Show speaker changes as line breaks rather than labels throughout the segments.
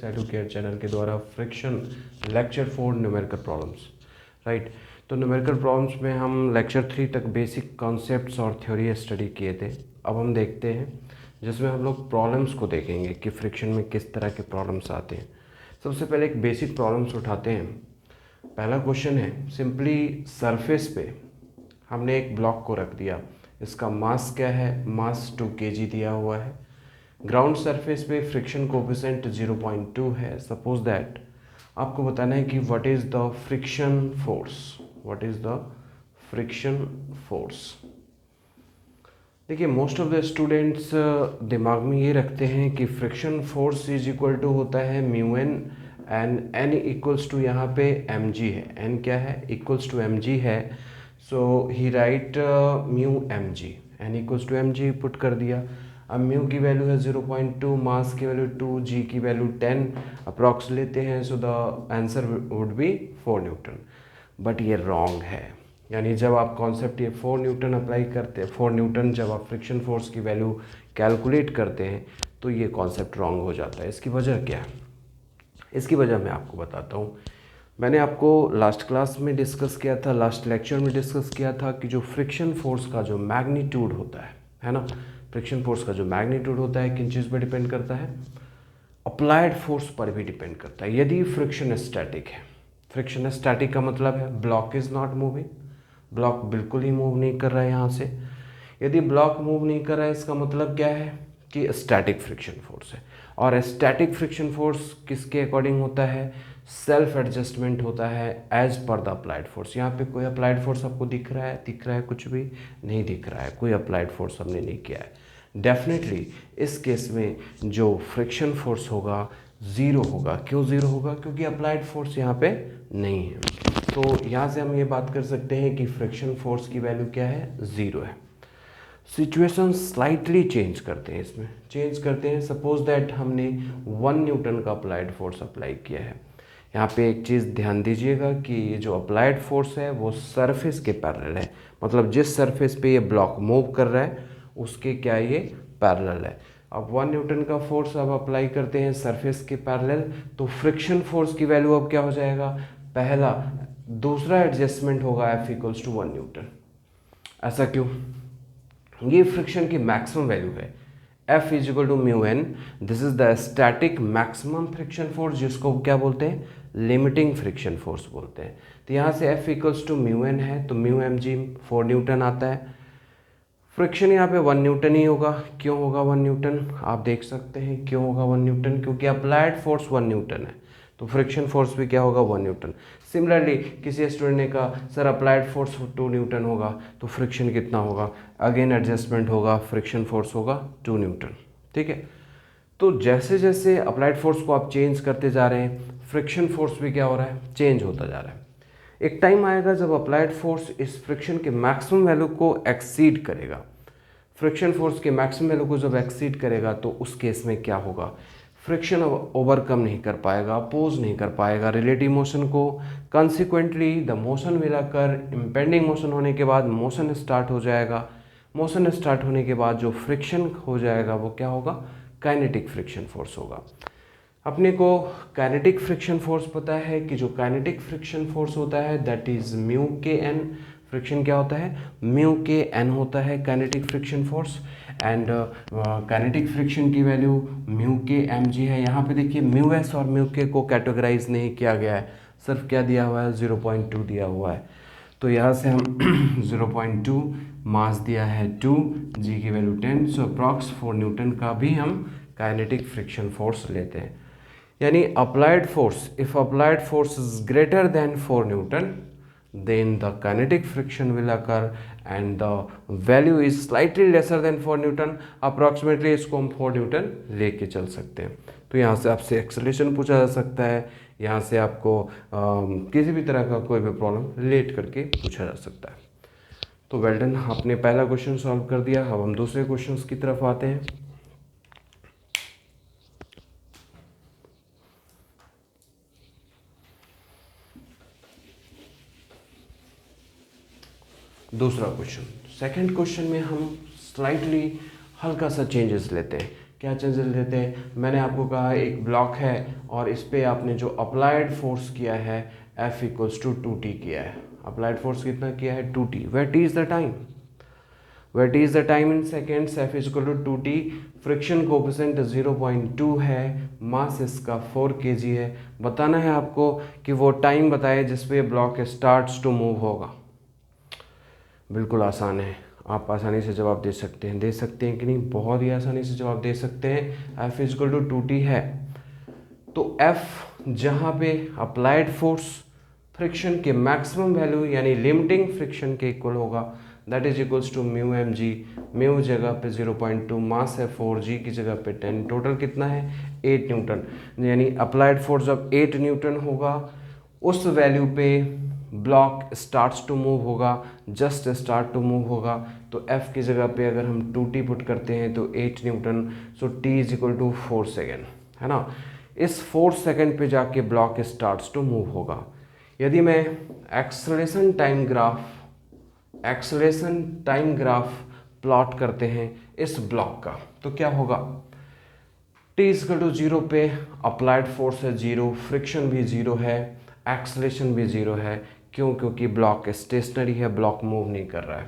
Educate channel के द्वारा friction lecture 4 numerical problems right. तो न्यूमेरिकल प्रॉब्लम्स में हम लेक्चर 3 तक बेसिक कॉन्सेप्ट्स और थ्योरी स्टडी किए थे। अब हम देखते हैं जिसमें हम लोग प्रॉब्लम्स को देखेंगे कि फ्रिक्शन में किस तरह के प्रॉब्लम्स आते हैं। सबसे पहले एक बेसिक प्रॉब्लम्स उठाते हैं। पहला क्वेश्चन है, सिंपली सरफेस पे हमने एक ब्लॉक को रख दिया, इसका मास क्या है, मास 2 kg दिया हुआ है। ग्राउंड सरफेस पे फ्रिक्शन कोफिशिएंट 0.2 है। सपोज दैट आपको बताना है कि what is the friction force, what is the friction force. देखिए मोस्ट ऑफ द स्टूडेंट्स दिमाग में ये रखते हैं कि friction force is equal to होता है mu N and N equals to यहाँ पे एम जी है। एन क्या है, इक्वल्स टू एम जी है। सो ही right mu m g, N equals to m g put कर दिया। अब म्यू की वैल्यू है 0.2, मास की वैल्यू 2, जी की वैल्यू 10 अप्रॉक्स लेते हैं। So the answer would be 4 Newton. But ये रॉन्ग है, यानी जब आप कॉन्सेप्ट ये 4 न्यूटन अप्लाई करते हैं, 4 न्यूटन जब आप फ्रिक्शन फोर्स की वैल्यू कैलकुलेट करते हैं तो ये कॉन्सेप्ट रॉन्ग हो जाता है। इसकी वजह क्या है, इसकी वजह मैं आपको बताता हूँ। मैंने आपको लास्ट क्लास में डिस्कस किया था, लास्ट लेक्चर में डिस्कस किया था कि जो फ्रिक्शन फोर्स का जो मैग्नीट्यूड होता है ना, फ्रिक्शन फोर्स का जो मैग्नीट्यूड होता है किन चीज़ पर डिपेंड करता है, अप्लाइड फोर्स पर भी डिपेंड करता है। यदि फ्रिक्शन स्टैटिक है, फ्रिक्शन स्टैटिक का मतलब है block is not moving, block बिल्कुल ही मूव नहीं कर रहा है यहाँ से। यदि ब्लॉक मूव नहीं कर रहा है इसका मतलब क्या है कि स्टैटिक फ्रिक्शन फोर्स है। और स्टैटिक फ्रिक्शन फोर्स किसके अकॉर्डिंग होता है, सेल्फ एडजस्टमेंट होता है as per the applied force. यहाँ पे कोई अप्लाइड फोर्स आपको दिख रहा है कुछ भी नहीं दिख रहा है, कोई अप्लाइड फोर्स हमने नहीं किया है। डेफिनेटली इस केस में जो फ्रिक्शन फोर्स होगा ज़ीरो होगा। क्यों ज़ीरो होगा, क्योंकि अप्लाइड फोर्स यहाँ पे नहीं है। तो यहाँ से हम ये बात कर सकते हैं कि फ्रिक्शन फोर्स की वैल्यू क्या है, ज़ीरो है। सिचुएशन स्लाइटली चेंज करते हैं, इसमें चेंज करते हैं। सपोज दैट हमने 1 न्यूटन का अप्लाइड फोर्स अप्लाई किया है। यहाँ पे एक चीज़ ध्यान दीजिएगा कि ये जो अप्लाइड फोर्स है वो सरफेस के पैरेलल है, मतलब जिस सरफेस पे ये ब्लॉक मूव कर रहा है उसके क्या ये पैरेलल है। अब 1 न्यूटन का फोर्स अब अप्लाई करते हैं सरफेस के पैरेलल, तो फ्रिक्शन फोर्स की वैल्यू अब क्या हो जाएगा, पहला दूसरा एडजस्टमेंट होगा F इक्वल्स टू 1 न्यूटन। ऐसा क्यों, ये फ्रिक्शन की मैक्सिमम वैल्यू है। F is equal to mu N, this is the static maximum friction force, जिसको क्या बोलते हैं, लिमिटिंग फ्रिक्शन फोर्स बोलते हैं। तो यहाँ से F equals to mu N है, तो म्यू एम जी 4 न्यूटन आता है। फ्रिक्शन यहाँ पे 1 न्यूटन ही होगा। क्यों होगा 1 न्यूटन, आप देख सकते हैं क्यों होगा 1 न्यूटन, क्योंकि अप्लाइड फोर्स 1 न्यूटन है, तो फ्रिक्शन फोर्स भी क्या होगा 1 न्यूटन। सिमिलरली किसी स्टूडेंट ने कहा सर अप्लाइड फोर्स 2 न्यूटन होगा, तो फ्रिक्शन कितना होगा, अगेन एडजस्टमेंट होगा, फ्रिक्शन फोर्स होगा 2 न्यूटन। ठीक है, तो जैसे जैसे अप्लाइड फोर्स को आप चेंज करते जा रहे हैं फ्रिक्शन फोर्स भी क्या हो रहा है, चेंज होता जा रहा है। एक टाइम आएगा जब अप्लाइड फोर्स इस फ्रिक्शन के मैक्सिमम वैल्यू को एक्सीड करेगा। फ्रिक्शन फोर्स के मैक्सिमम वैल्यू को जब एक्सीड करेगा तो उस केस में क्या होगा, फ्रिक्शन ओवरकम नहीं कर पाएगा, अपोज नहीं कर पाएगा रिलेटिव मोशन को। Consequently the motion will occur, impending motion होने के बाद मोशन स्टार्ट हो जाएगा। मोशन स्टार्ट होने के बाद जो फ्रिक्शन हो जाएगा वो क्या होगा, काइनेटिक फ्रिक्शन फोर्स होगा। अपने को काइनेटिक फ्रिक्शन फोर्स पता है कि जो काइनेटिक फ्रिक्शन फोर्स होता है दैट इज म्यू के एन। फ्रिक्शन क्या होता है, म्यू के एन होता है kinetic friction force. And kinetic friction की वैल्यू म्यू के एम जी है। यहाँ पे देखिए म्यू एस और म्यू के को कैटेगराइज नहीं किया गया है, सिर्फ क्या दिया हुआ है, 0.2 दिया हुआ है। तो यहाँ से हम 0.2, मास दिया है 2, जी की वैल्यू 10, सो अप्रॉक्स 4 न्यूटन का भी हम काइनेटिक फ्रिक्शन फोर्स लेते हैं। यानी applied force, if applied force is greater than 4 Newton then the kinetic friction will occur and the value is slightly lesser than 4 Newton. Approximately इसको हम 4 न्यूटन लेके चल सकते हैं। तो यहाँ से आपसे एक्सेलरेशन पूछा जा सकता है, यहाँ से आपको किसी भी तरह का कोई भी प्रॉब्लम रिलेट करके पूछा जा सकता है। तो वेल डन, आपने पहला क्वेश्चन सॉल्व कर दिया। अब हम दूसरे क्वेश्चन की तरफ आते हैं। दूसरा क्वेश्चन, सेकंड क्वेश्चन में हम स्लाइटली हल्का सा चेंजेस लेते हैं क्या चेंजेस देते हैं? मैंने आपको कहा एक ब्लॉक है और इस पर आपने जो अप्लाइड फोर्स किया है F इक्वल्स टू 2T किया है। अप्लाइड फोर्स कितना किया है? 2T। What is the time? What is the time in seconds? F is equal to 2T। Friction coefficient 0.2 है, मास इसका 4 kg है। बताना है आपको कि वो टाइम बताए जिस पे ब्लॉक स्टार्ट्स टू मूव होगा। बिल्कुल आसान है, आप आसानी से जवाब दे सकते हैं कि नहीं? बहुत ही आसानी से जवाब दे सकते हैं। F is equal to 2T है तो F जहाँ पे अप्लाइड फोर्स फ्रिक्शन के मैक्सिमम वैल्यू यानी लिमिटिंग फ्रिक्शन के इक्वल होगा, that is equals to mu m g. Mu जगह पे 0.2, मास है 4G की जगह पे 10, टोटल कितना है? 8 न्यूटन। यानी अप्लाइड फोर्स जब 8 न्यूटन होगा उस वैल्यू पे ब्लॉक स्टार्ट्स टू मूव होगा, जस्ट स्टार्ट टू मूव होगा। तो F की जगह पे अगर हम 2T पुट करते हैं तो 8 newton, so T is equal to 4 second, है ना। इस 4 सेकेंड पे जाके ब्लॉक स्टार्ट्स टू मूव होगा। यदि मैं एक्सेलरेशन टाइम ग्राफ प्लॉट करते हैं इस ब्लॉक का तो क्या होगा? T इक्वल टू 0 पे अप्लाइड फोर्स है 0, फ्रिक्शन भी 0 है, एक्सेलरेशन भी 0 है। क्यों? क्योंकि ब्लॉक स्टेशनरी है, ब्लॉक मूव नहीं कर रहा है।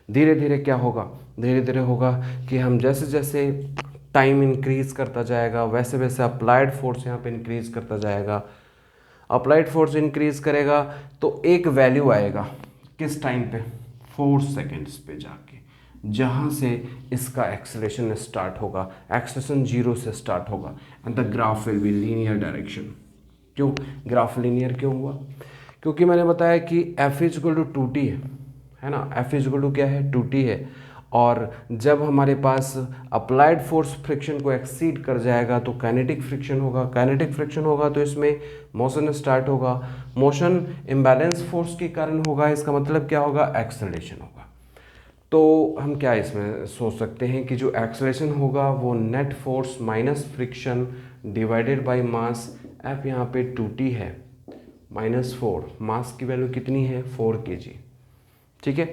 धीरे धीरे क्या होगा? धीरे धीरे होगा कि हम जैसे जैसे टाइम इंक्रीज करता जाएगा वैसे वैसे अप्लाइड फोर्स यहाँ पे इंक्रीज करता जाएगा। अप्लाइड फोर्स इंक्रीज करेगा तो एक वैल्यू आएगा किस टाइम पे? 4 सेकेंड्स पे जाके, जहाँ से इसका एक्सेलरेशन स्टार्ट होगा। एक्सेलरेशन 0 से स्टार्ट होगा and the graph will be linear direction. क्यों ग्राफ लीनियर क्यों हुआ? क्योंकि मैंने बताया कि F is equal to 2T है ना। F इज इक्वल टू क्या है? 2T है। और जब हमारे पास अप्लाइड फोर्स फ्रिक्शन को एक्सीड कर जाएगा तो काइनेटिक फ्रिक्शन होगा। काइनेटिक फ्रिक्शन होगा तो इसमें मोशन स्टार्ट होगा। मोशन इम्बैलेंस फोर्स के कारण होगा। इसका मतलब क्या होगा? एक्सेलरेशन होगा। तो हम क्या इसमें सोच सकते हैं कि जो एक्सेलरेशन होगा वो net force minus friction divided by mass. F यहाँ पे 2T है, -4, मास की वैल्यू कितनी है? 4 kg। ठीक है,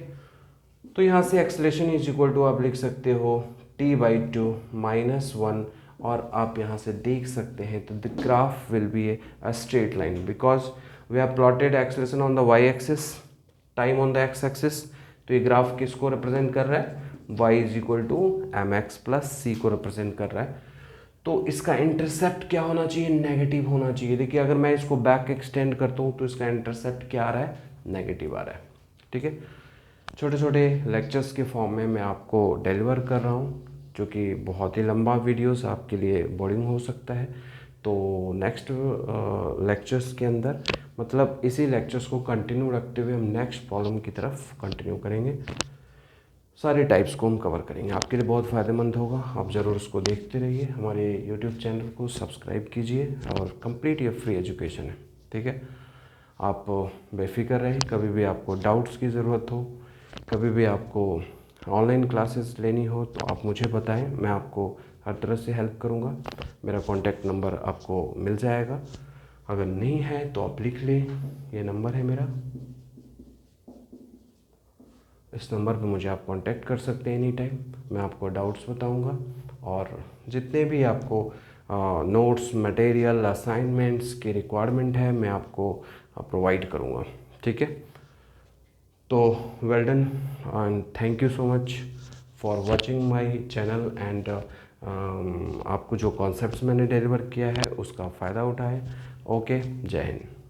तो यहाँ से एक्सेलरेशन इज इक्वल टू आप लिख सकते हो T/2 -1, और आप यहाँ से देख सकते हैं तो the graph will be a straight line because we have plotted acceleration on the y axis, time on the x axis. तो ये ग्राफ किसको रिप्रेजेंट कर रहा है? y is equal to mx+c को रिप्रेजेंट कर रहा है। तो इसका इंटरसेप्ट क्या होना चाहिए? नेगेटिव होना चाहिए। देखिए अगर मैं इसको बैक एक्सटेंड करता हूँ तो इसका इंटरसेप्ट क्या आ रहा है? नेगेटिव आ रहा है। ठीक है, छोटे छोटे लेक्चर्स के फॉर्म में मैं आपको डिलीवर कर रहा हूँ, जो कि बहुत ही लंबा वीडियोस आपके लिए बोरिंग हो सकता है। तो नेक्स्ट लेक्चर्स के अंदर मतलब इसी लेक्चर्स को कंटिन्यू रखते हुए हम नेक्स्ट प्रॉब्लम की तरफ कंटिन्यू करेंगे। सारे टाइप्स को हम कवर करेंगे, आपके लिए बहुत फ़ायदेमंद होगा। आप ज़रूर उसको देखते रहिए। हमारे यूट्यूब चैनल को सब्सक्राइब कीजिए और कंप्लीट ये फ्री एजुकेशन है। ठीक है, आप बेफिक्र रहें। कभी भी आपको डाउट्स की ज़रूरत हो, कभी भी आपको ऑनलाइन क्लासेस लेनी हो तो आप मुझे बताएं, मैं आपको हर तरह से हेल्प करूंगा। मेरा कॉन्टैक्ट नंबर आपको मिल जाएगा, अगर नहीं है तो आप लिख लें, ये नंबर है मेरा। इस नंबर पे मुझे आप कांटेक्ट कर सकते हैं एनी टाइम। मैं आपको डाउट्स बताऊंगा और जितने भी आपको नोट्स, मटेरियल, असाइनमेंट्स की रिक्वायरमेंट है मैं आपको प्रोवाइड करूंगा। ठीक है, तो well done and thank you so much for watching my channel and आपको जो कॉन्सेप्ट्स मैंने डिलीवर किया है उसका फ़ायदा उठाएं। ओके, जय हिंद।